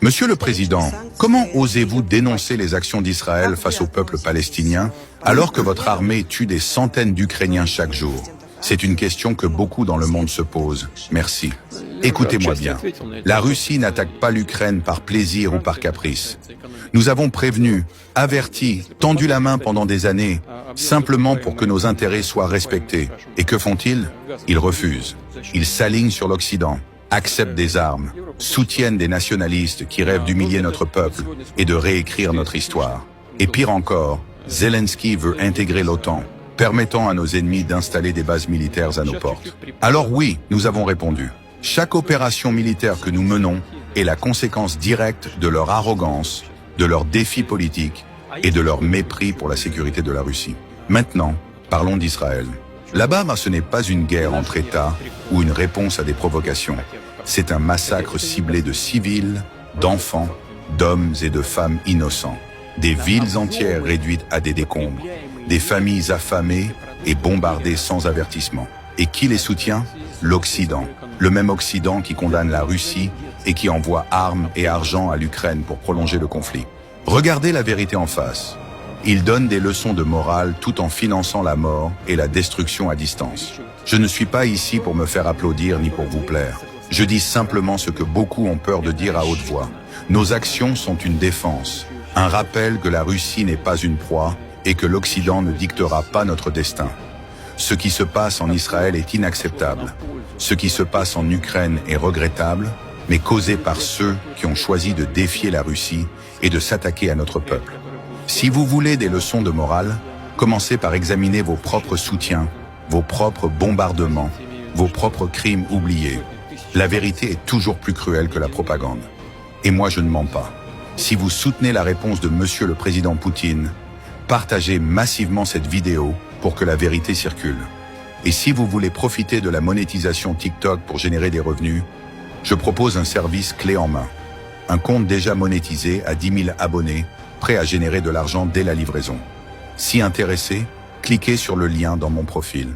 Monsieur le Président, comment osez-vous dénoncer les actions d'Israël face au peuple palestinien alors que votre armée tue des centaines d'Ukrainiens chaque jour? C'est une question que beaucoup dans le monde se posent. Merci. Écoutez-moi bien. La Russie n'attaque pas l'Ukraine par plaisir ou par caprice. Nous avons prévenu, averti, tendu la main pendant des années, simplement pour que nos intérêts soient respectés. Et que font-ils? Ils refusent. Ils s'alignent sur l'Occident, acceptent des armes, soutiennent des nationalistes qui rêvent d'humilier notre peuple et de réécrire notre histoire. Et pire encore, Zelensky veut intégrer l'OTAN, permettant à nos ennemis d'installer des bases militaires à nos portes. Alors oui, nous avons répondu. Chaque opération militaire que nous menons est la conséquence directe de leur arrogance, de leurs défis politiques et de leur mépris pour la sécurité de la Russie. Maintenant, parlons d'Israël. Là-bas, ce n'est pas une guerre entre États ou une réponse à des provocations. C'est un massacre ciblé de civils, d'enfants, d'hommes et de femmes innocents. Des villes entières réduites à des décombres. Des familles affamées et bombardées sans avertissement. Et qui les soutient? L'Occident. Le même Occident qui condamne la Russie et qui envoie armes et argent à l'Ukraine pour prolonger le conflit. Regardez la vérité en face. Ils donnent des leçons de morale tout en finançant la mort et la destruction à distance. Je ne suis pas ici pour me faire applaudir ni pour vous plaire. Je dis simplement ce que beaucoup ont peur de dire à haute voix. Nos actions sont une défense, un rappel que la Russie n'est pas une proie et que l'Occident ne dictera pas notre destin. Ce qui se passe en Israël est inacceptable. Ce qui se passe en Ukraine est regrettable, mais causé par ceux qui ont choisi de défier la Russie et de s'attaquer à notre peuple. Si vous voulez des leçons de morale, commencez par examiner vos propres soutiens, vos propres bombardements, vos propres crimes oubliés. La vérité est toujours plus cruelle que la propagande. Et moi, je ne mens pas. Si vous soutenez la réponse de Monsieur le Président Poutine, partagez massivement cette vidéo pour que la vérité circule. Et si vous voulez profiter de la monétisation TikTok pour générer des revenus, je propose un service clé en main. Un compte déjà monétisé à 10 000 abonnés, prêt à générer de l'argent dès la livraison. Si intéressé, cliquez sur le lien dans mon profil.